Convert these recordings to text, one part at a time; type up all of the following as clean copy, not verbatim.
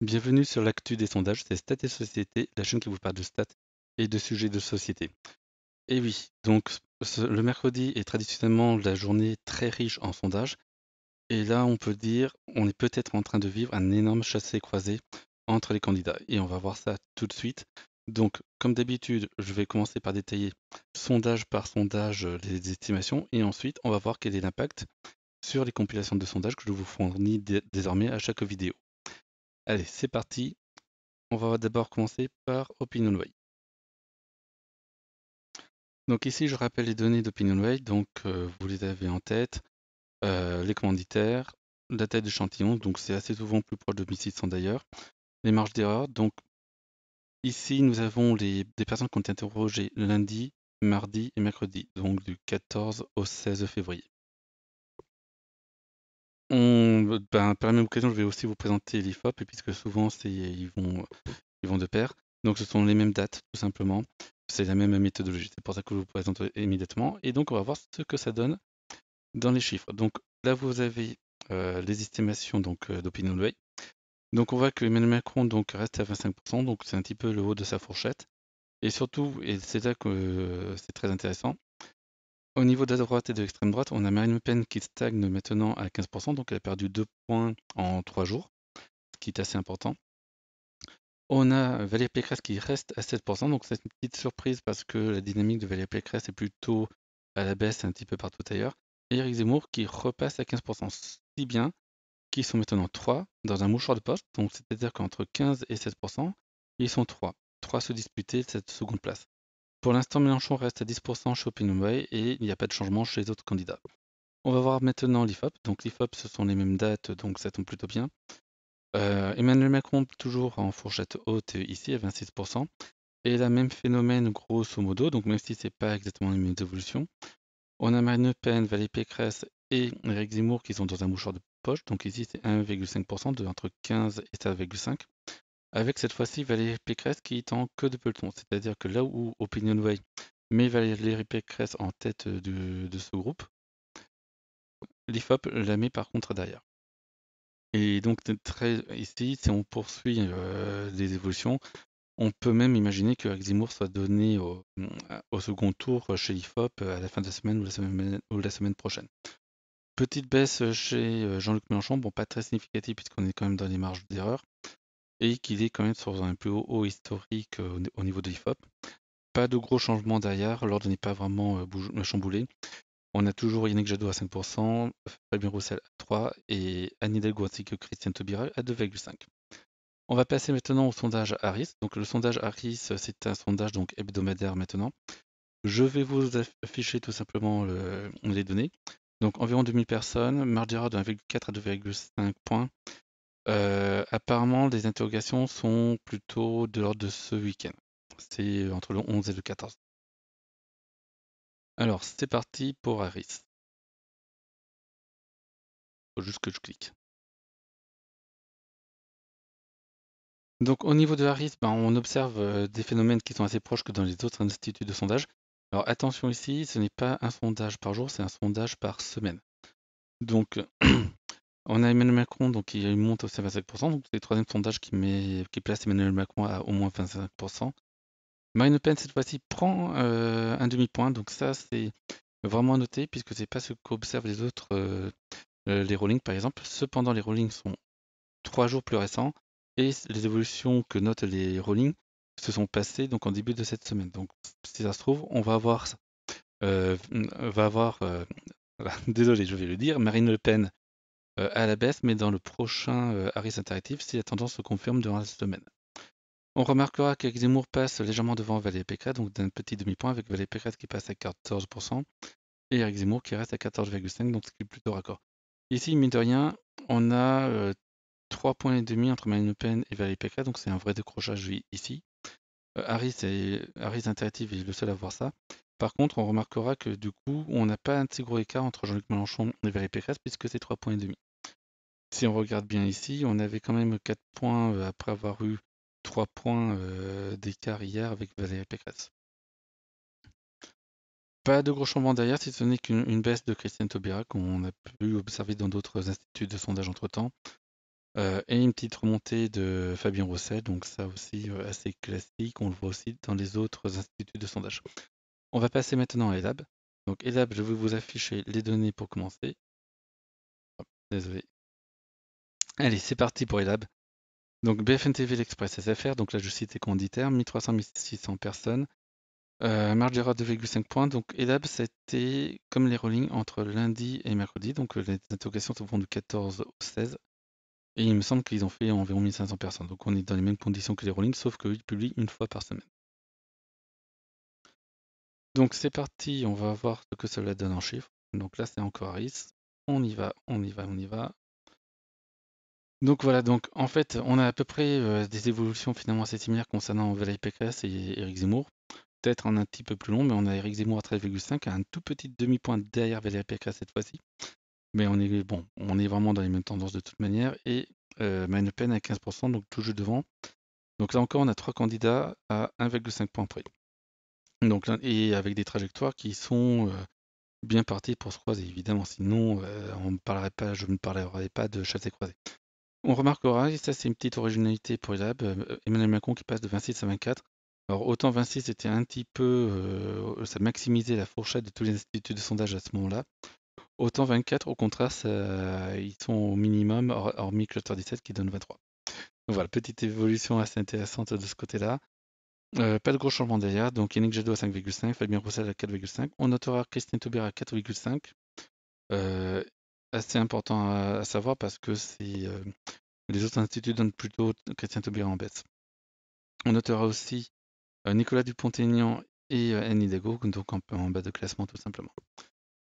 Bienvenue sur l'actu des sondages, c'est Stats et Société, la chaîne qui vous parle de stats et de sujets de société. Et oui, donc le mercredi est traditionnellement la journée très riche en sondages. Et là, on peut dire, on est peut-être en train de vivre un énorme chassé-croisé entre les candidats. Et on va voir ça tout de suite. Donc, comme d'habitude, je vais commencer par détailler sondage par sondage les estimations. Et ensuite, on va voir quel est l'impact sur les compilations de sondages que je vous fournis désormais à chaque vidéo. Allez, c'est parti. On va d'abord commencer par OpinionWay. Donc ici, je rappelle les données d'OpinionWay. Donc vous les avez en tête. Les commanditaires, la taille d'échantillon, donc c'est assez souvent plus proche de 1600 d'ailleurs. Les marges d'erreur, donc ici nous avons des personnes qui ont été interrogées lundi, mardi et mercredi, donc du 14 au 16 février. Par la même occasion, je vais aussi vous présenter l'IFOP, puisque souvent ils vont de pair. Donc ce sont les mêmes dates, tout simplement. C'est la même méthodologie. C'est pour ça que je vous présente immédiatement. Et donc on va voir ce que ça donne dans les chiffres. Donc là, vous avez les estimations d'OpinionWay. Donc on voit que Emmanuel Macron donc, reste à 25%, donc c'est un petit peu le haut de sa fourchette. Et surtout, et c'est là que c'est très intéressant, au niveau de la droite et de l'extrême droite, on a Marine Le Pen qui stagne maintenant à 15%, donc elle a perdu 2 points en 3 jours, ce qui est assez important. On a Valérie Pécresse qui reste à 7%, donc c'est une petite surprise parce que la dynamique de Valérie Pécresse est plutôt à la baisse un petit peu partout ailleurs. Et Éric Zemmour qui repasse à 15%, si bien qu'ils sont maintenant 3 dans un mouchoir de poste, donc c'est-à-dire qu'entre 15 et 16%, ils sont 3. 3 se disputer cette seconde place. Pour l'instant, Mélenchon reste à 10% chez OpinionWay et il n'y a pas de changement chez les autres candidats. On va voir maintenant l'IFOP. Donc l'IFOP, ce sont les mêmes dates, donc ça tombe plutôt bien. Emmanuel Macron, toujours en fourchette haute ici, à 26%. Et la même phénomène, grosso modo, donc même si ce n'est pas exactement les mêmes évolutions. On a Marine Le Pen, Valérie Pécresse et Éric Zemmour qui sont dans un mouchoir de poche. Donc ici, c'est 1,5% de entre 15 et 7,5. Avec cette fois-ci Valérie Pécresse qui est en queue de peloton. C'est-à-dire que là où OpinionWay met Valérie Pécresse en tête de ce groupe, l'IFOP la met par contre derrière. Et donc ici, si on poursuit les évolutions, on peut même imaginer que Zemmour soit donné au second tour chez l'IFOP à la fin de la semaine ou la semaine prochaine. Petite baisse chez Jean-Luc Mélenchon, bon pas très significative puisqu'on est quand même dans les marges d'erreur et qu'il est quand même sur un plus haut historique au niveau de l'IFOP. Pas de gros changements derrière, l'ordre n'est pas vraiment chamboulé. On a toujours Yannick Jadot à 5%, Fabien Roussel à 3% et Anne Hidalgo ainsi que Christiane Taubira à 2,5%. On va passer maintenant au sondage Harris. Donc le sondage Harris, c'est un sondage donc hebdomadaire maintenant. Je vais vous afficher tout simplement les données. Donc environ 2000 personnes, marge d'erreur de 1,4 à 2,5 points. Apparemment, les interrogations sont plutôt de l'ordre de ce week-end. C'est entre le 11 et le 14. Alors, c'est parti pour Harris. Faut juste que je clique. Donc au niveau de Harris, on observe des phénomènes qui sont assez proches que dans les autres instituts de sondage. Alors attention ici, ce n'est pas un sondage par jour, c'est un sondage par semaine. Donc on a Emmanuel Macron donc, qui monte aussi à 25%, donc c'est le troisième sondage qui place Emmanuel Macron à au moins 25%. Marine Le Pen cette fois-ci prend un demi-point, donc ça c'est vraiment à noter puisque c'est pas ce qu'observent les autres, les Rolling par exemple. Cependant les Rolling sont 3 jours plus récents et les évolutions que notent les Rolling se sont passées donc en début de cette semaine. Donc si ça se trouve, on va avoir désolé, je vais le dire, Marine Le Pen à la baisse, mais dans le prochain Harris Interactive, si la tendance se confirme durant la semaine. On remarquera qu'Éric Zemmour passe légèrement devant Valérie Pécresse, donc d'un petit demi-point, avec Valérie Pécresse qui passe à 14% et Éric Zemmour qui reste à 14,5%, donc ce qui est plutôt raccord. Ici, mine de rien, on a 3 points et demi entre Marine Le Pen et Valérie Pécresse, donc c'est un vrai décrochage ici. Harris Interactive est le seul à voir ça. Par contre, on remarquera que du coup, on n'a pas un si gros écart entre Jean-Luc Mélenchon et Valérie Pécresse, puisque c'est 3 points et demi. Si on regarde bien ici, on avait quand même 4 points après avoir eu 3 points d'écart hier avec Valérie Pécresse. Pas de gros changements derrière, si ce n'est qu'une baisse de Christiane Taubira qu'on a pu observer dans d'autres instituts de sondage entre-temps. et une petite remontée de Fabien Roussel, donc ça aussi assez classique, on le voit aussi dans les autres instituts de sondage. On va passer maintenant à Elab. Donc Elab, je vais vous afficher les données pour commencer. Hop, désolé. Allez, c'est parti pour Elab. Donc BFM TV, l'Express SFR, donc là je cite les commanditaires, 1300-1600 personnes. Marge d'erreur 2,5 points. Donc Elab, c'était comme les rollings entre lundi et mercredi. Donc les interrogations se font du 14 au 16. Et il me semble qu'ils ont fait environ 1500 personnes. Donc on est dans les mêmes conditions que les rollings, sauf qu'ils publient une fois par semaine. Donc c'est parti, on va voir ce que cela donne en chiffres. Donc là c'est encore Harris. On y va, on y va, on y va. Donc voilà, donc en fait on a à peu près des évolutions finalement assez similaires concernant Valérie Pécresse et Éric Zemmour. Peut-être un petit peu plus long, mais on a Éric Zemmour à 13,5, un tout petit demi-point derrière Valérie Pécresse cette fois-ci. Mais on est bon, on est vraiment dans les mêmes tendances de toute manière. Et Marine Le Pen à 15%, donc toujours devant. Donc là encore, on a 3 candidats à 1,5 points près. Donc là, et avec des trajectoires qui sont bien parties pour se croiser, évidemment. Sinon, on ne parlerait pas, je ne parlerai pas de chassé croisé. On remarquera, et ça c'est une petite originalité pour Elab, Emmanuel Macron qui passe de 26 à 24. Alors autant 26 était un petit peu, ça maximisait la fourchette de tous les instituts de sondage à ce moment-là. Autant 24, au contraire, ils sont au minimum, hormis Cluster 17 qui donne 23. Donc voilà, petite évolution assez intéressante de ce côté-là. Pas de gros changements derrière, donc Yannick Jadot à 5,5, Fabien Roussel à 4,5. On notera Christine Taubira à 4,5. Assez important à savoir parce que les autres instituts donnent plutôt Christian Taubira en baisse. On notera aussi Nicolas Dupont-Aignan et Anne Hidalgo, donc en bas de classement tout simplement.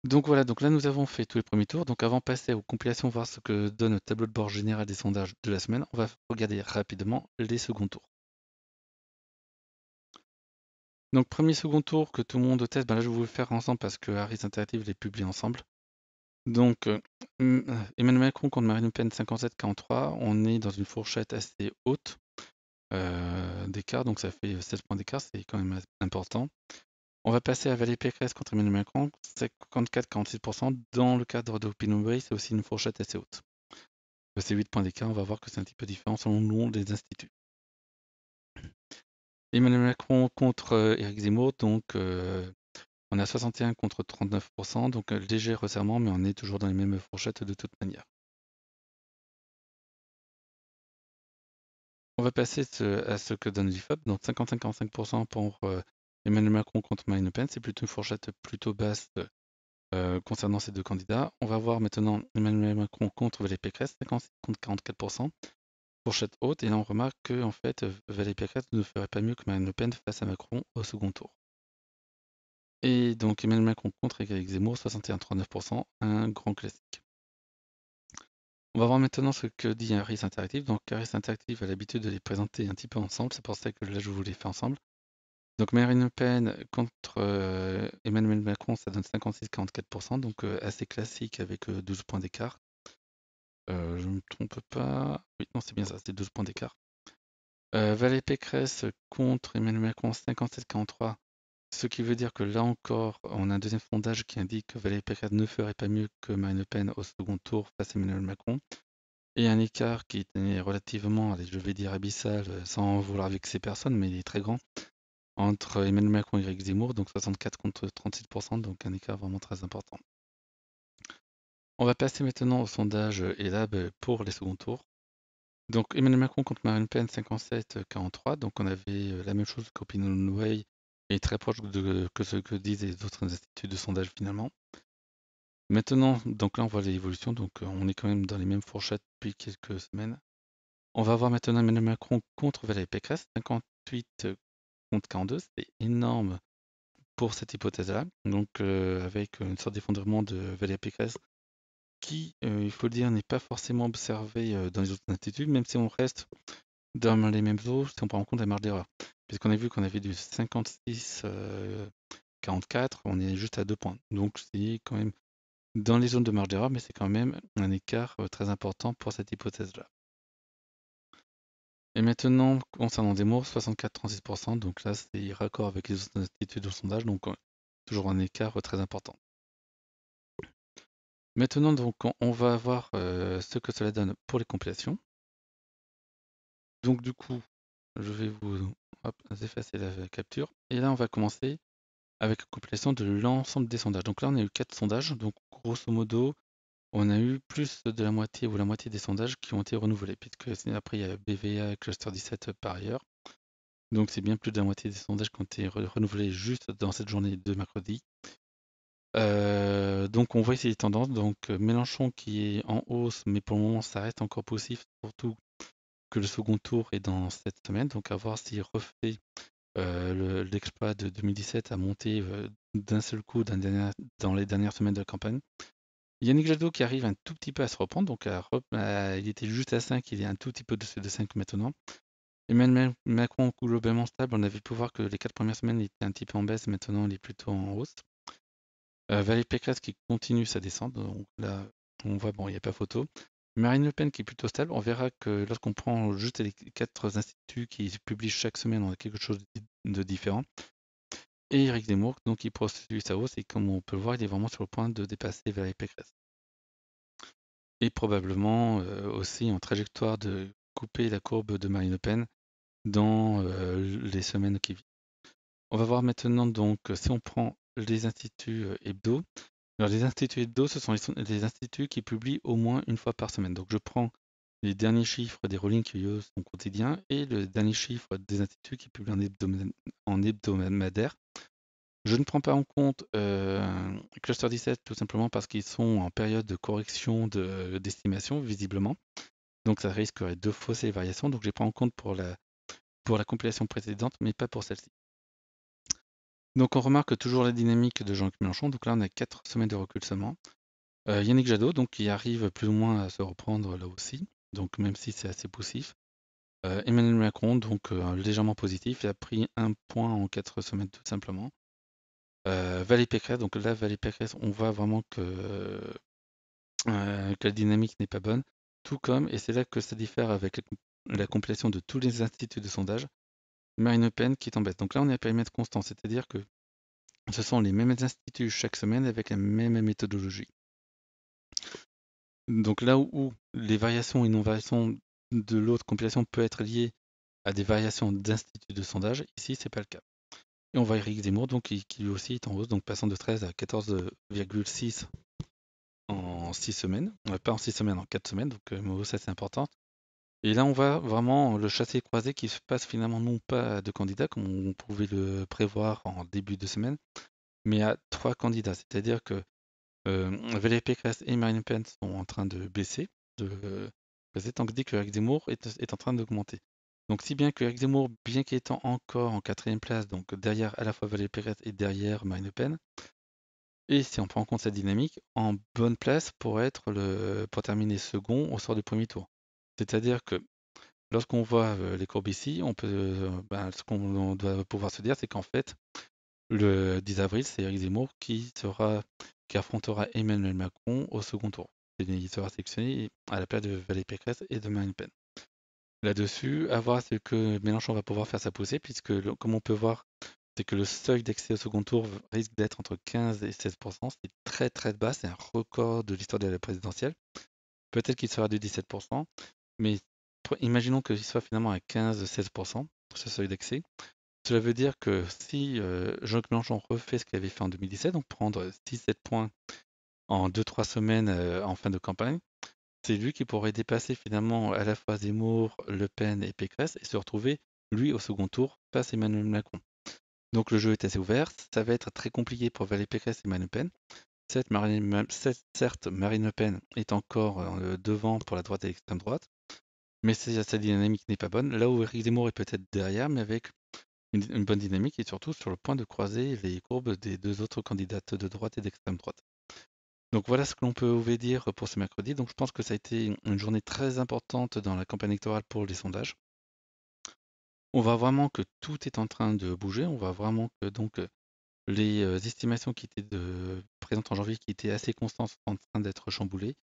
Donc voilà, donc là nous avons fait tous les premiers tours. Donc avant de passer aux compilations, voir ce que donne le tableau de bord général des sondages de la semaine, on va regarder rapidement les seconds tours. Donc premier second tour que tout le monde teste, là je vais vous le faire ensemble parce que Harris Interactive les publie ensemble. Donc Emmanuel Macron contre Marine Le Pen 57-43, on est dans une fourchette assez haute d'écart, donc ça fait 16 points d'écart, c'est quand même important. On va passer à Valérie Pécresse contre Emmanuel Macron, 54-46%. Dans le cadre de OpinionWay, c'est aussi une fourchette assez haute. Ces 8 points d'écart, on va voir que c'est un petit peu différent selon les instituts. Emmanuel Macron contre Éric Zemmour, donc on a 61 contre 39%, donc léger resserrement, mais on est toujours dans les mêmes fourchettes de toute manière. On va passer à ce que donne l'IFOP, donc 55-45% pour Emmanuel Macron contre Marine Le Pen, c'est plutôt une fourchette plutôt basse concernant ces deux candidats. On va voir maintenant Emmanuel Macron contre Valérie Pécresse, 56 contre 44%, fourchette haute, et là on remarque que en fait Valérie Pécresse ne ferait pas mieux que Marine Le Pen face à Macron au second tour. Et donc Emmanuel Macron contre Éric Zemmour, 61-39%, un grand classique. On va voir maintenant ce que dit Harris Interactive. Donc Harris Interactive a l'habitude de les présenter un petit peu ensemble, c'est pour ça que là je vous les fais ensemble. Donc Marine Le Pen contre Emmanuel Macron, ça donne 56-44%, donc assez classique avec 12 points d'écart. Je ne me trompe pas. Oui, non, c'est bien ça, c'est 12 points d'écart. Valérie Pécresse contre Emmanuel Macron, 57-43. Ce qui veut dire que là encore, on a un deuxième sondage qui indique que Valérie Pécresse ne ferait pas mieux que Marine Le Pen au second tour face à Emmanuel Macron. Et un écart qui est relativement, allez, je vais dire abyssal, sans vouloir vexer personne, mais il est très grand, entre Emmanuel Macron et Éric Zemmour, donc 64 contre 36%, donc un écart vraiment très important. On va passer maintenant au sondage Elab pour les seconds tours. Donc Emmanuel Macron contre Marine Le Pen, 57-43, donc on avait la même chose qu'OpinionWay et très proche que ce que disent les autres instituts de sondage finalement. Maintenant, donc là on voit l'évolution, donc on est quand même dans les mêmes fourchettes depuis quelques semaines. On va voir maintenant Emmanuel Macron contre Valérie Pécresse, 58 contre 42, c'est énorme pour cette hypothèse-là. Donc avec une sorte d'effondrement de Valérie Pécresse qui, il faut le dire, n'est pas forcément observé dans les autres instituts, même si on reste dans les mêmes eaux, si on prend en compte la marge d'erreur. Puisqu'on a vu qu'on avait du 56-44, on est juste à 2 points. Donc c'est quand même dans les zones de marge d'erreur, mais c'est quand même un écart très important pour cette hypothèse-là. Et maintenant, concernant Zemmour, 64-36%, donc là c'est raccord avec les autres instituts de sondage, donc toujours un écart très important. Maintenant, donc, on va voir ce que cela donne pour les compilations. Donc du coup, je vais vous effacer la capture. Et là, on va commencer avec la compilation de l'ensemble des sondages. Donc là, on a eu 4 sondages. Donc grosso modo, on a eu plus de la moitié ou la moitié des sondages qui ont été renouvelés, puisque après, il y a BVA et Cluster 17 par ailleurs. Donc c'est bien plus de la moitié des sondages qui ont été renouvelés juste dans cette journée de mercredi. Donc on voit ici les tendances. Donc Mélenchon qui est en hausse, mais pour le moment ça reste encore poussif, surtout que le second tour est dans cette semaine. Donc à voir s'il refait l'exploit de 2017 à monter d'un seul coup dans les dernières semaines de la campagne. Yannick Jadot qui arrive un tout petit peu à se reprendre, donc il était juste à 5, il est un tout petit peu au-dessus de 5 maintenant. Emmanuel Macron globalement stable, on avait pu voir que les 4 premières semaines il était un petit peu en baisse, maintenant il est plutôt en hausse. Valérie Pécresse qui continue sa descente, donc là on voit, bon, il n'y a pas photo. Marine Le Pen qui est plutôt stable, on verra que lorsqu'on prend juste les 4 instituts qui publient chaque semaine, on a quelque chose de différent. Et Éric Zemmour, donc il poursuit sa hausse, et comme on peut le voir, il est vraiment sur le point de dépasser Valérie Pécresse. Et probablement aussi en trajectoire de couper la courbe de Marine Le Pen dans les semaines qui viennent. On va voir maintenant donc si on prend les instituts hebdo. Alors les instituts hebdo, ce sont les instituts qui publient au moins une fois par semaine. Donc je prends les derniers chiffres des Rolling qui eux sont quotidiens et le dernier chiffre des instituts qui publient en hebdomadaire. Je ne prends pas en compte Cluster 17 tout simplement parce qu'ils sont en période de correction d'estimation visiblement. Donc ça risquerait de fausser les variations. Donc je les prends en compte pour la compilation précédente, mais pas pour celle-ci. Donc on remarque toujours la dynamique de Jean-Luc Mélenchon. Donc là on a 4 semaines de recul seulement. Yannick Jadot, donc qui arrive plus ou moins à se reprendre là aussi. Donc même si c'est assez poussif. Emmanuel Macron, donc légèrement positif, il a pris 1 point en 4 semaines tout simplement. Valérie Pécresse, donc là Valérie Pécresse, on voit vraiment que la dynamique n'est pas bonne. Tout comme, et c'est là que ça diffère avec la compilation de tous les instituts de sondage, Marine Le Pen qui est en baisse. Donc là, on est à périmètre constant, c'est-à-dire que ce sont les mêmes instituts chaque semaine avec la même méthodologie. Donc là où les variations et non-variations de l'autre compilation peut être liées à des variations d'instituts de sondage, ici, c'est pas le cas. Et on voit Éric Zemmour, donc, qui lui aussi est en hausse, donc passant de 13 à 14,6 en 6 semaines. Pas en 6 semaines, en 4 semaines, donc une hausse assez importante. Et là, on voit vraiment le chassé-croisé qui se passe finalement non pas à 2 candidats, comme on pouvait le prévoir en début de semaine, mais à 3 candidats. C'est-à-dire que Valérie Pécresse et Marine Le Pen sont en train de baisser, tandis que Eric Zemmour est en train d'augmenter. Donc si bien que Eric Zemmour, bien qu'étant encore en 4e place, donc derrière à la fois Valérie Pécresse et derrière Marine Le Pen, et si on prend en compte sa dynamique, en bonne place pour terminer second au sort du premier tour. C'est-à-dire que lorsqu'on voit les courbes ici, ce qu'on doit pouvoir se dire, c'est qu'en fait, le 10 avril, c'est Éric Zemmour qui affrontera Emmanuel Macron au second tour. Il sera sélectionné à la place de Valérie Pécresse et de Marine Le Pen. Là-dessus, à voir ce que Mélenchon va pouvoir faire sa poussée, puisque comme on peut voir, c'est que le seuil d'accès au second tour risque d'être entre 15 et 16%. C'est très très bas, c'est un record de l'histoire de la présidentielle. Peut-être qu'il sera de 17%, mais imaginons qu'il soit finalement à 15-16%, ce seuil d'accès. Cela veut dire que si Jean-Luc Mélenchon refait ce qu'il avait fait en 2017, donc prendre 6-7 points en 2-3 semaines en fin de campagne, c'est lui qui pourrait dépasser finalement à la fois Zemmour, Le Pen et Pécresse et se retrouver, lui, au second tour face à Emmanuel Macron. Donc le jeu est assez ouvert, ça va être très compliqué pour Valérie Pécresse et Marine Le Pen. Certes, Marine Le Pen est encore devant pour la droite et l'extrême droite, mais sa dynamique n'est pas bonne. Là où Éric Zemmour est peut-être derrière, mais avec une bonne dynamique et surtout sur le point de croiser les courbes des 2 autres candidates de droite et d'extrême droite. Donc voilà ce que l'on peut vous dire pour ce mercredi. Donc je pense que ça a été une journée très importante dans la campagne électorale pour les sondages. On voit vraiment que tout est en train de bouger. On voit vraiment que donc les estimations qui étaient présentes en janvier, qui étaient assez constantes, sont en train d'être chamboulées.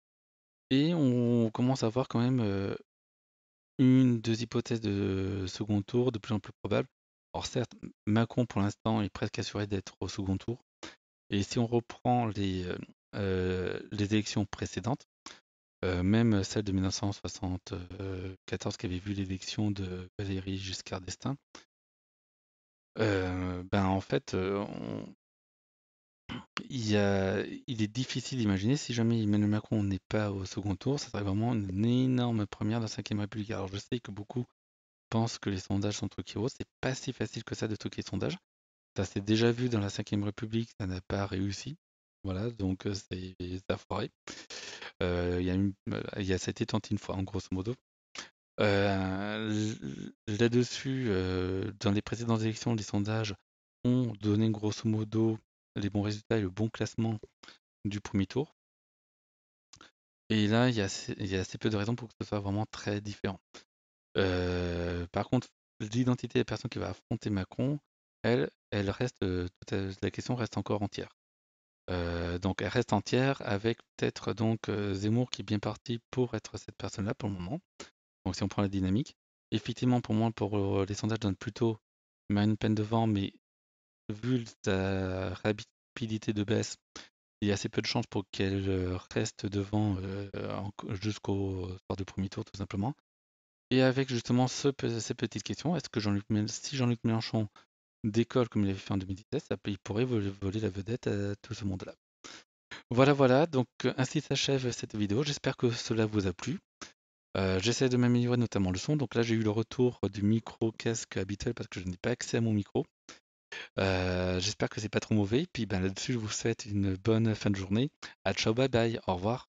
Et on commence à voir quand même 2 hypothèses de second tour de plus en plus probables. Alors certes, Macron pour l'instant est presque assuré d'être au second tour. Et si on reprend les élections précédentes, même celle de 1974 qui avait vu l'élection de Valéry Giscard d'Estaing, ben en fait, il est difficile d'imaginer si jamais Emmanuel Macron n'est pas au second tour, ça serait vraiment une énorme première de la Ve République. Alors je sais que beaucoup pensent que les sondages sont truqués, c'est pas si facile que ça de truquer les sondages. Ça s'est déjà vu dans la Ve République, ça n'a pas réussi. Voilà, donc c'est ça a foiré. Ça a été tenté une fois, en grosso modo. Là-dessus, dans les précédentes élections, les sondages ont donné grosso modo les bons résultats et le bon classement du premier tour. Et là, il y a assez peu de raisons pour que ce soit vraiment très différent. Par contre, l'identité des personnes qui va affronter Macron, elle reste, la question reste encore entière. Donc elle reste entière avec peut-être donc Zemmour qui est bien parti pour être cette personne-là pour le moment. Donc si on prend la dynamique, effectivement pour moi, pour les sondages donnent plutôt Marine Le Pen devant, mais vu sa rapidité de baisse, il y a assez peu de chances pour qu'elle reste devant jusqu'au soir du premier tour tout simplement. Et avec justement ces petites questions, est-ce que si Jean-Luc Mélenchon décolle comme il avait fait en 2017, il pourrait voler la vedette à tout ce monde-là. Voilà, voilà, donc ainsi s'achève cette vidéo. J'espère que cela vous a plu. J'essaie de m'améliorer notamment le son. Donc là, j'ai eu le retour du micro casque habituel parce que je n'ai pas accès à mon micro. J'espère que c'est pas trop mauvais. Puis ben, là-dessus, je vous souhaite une bonne fin de journée. À ciao, bye bye, au revoir.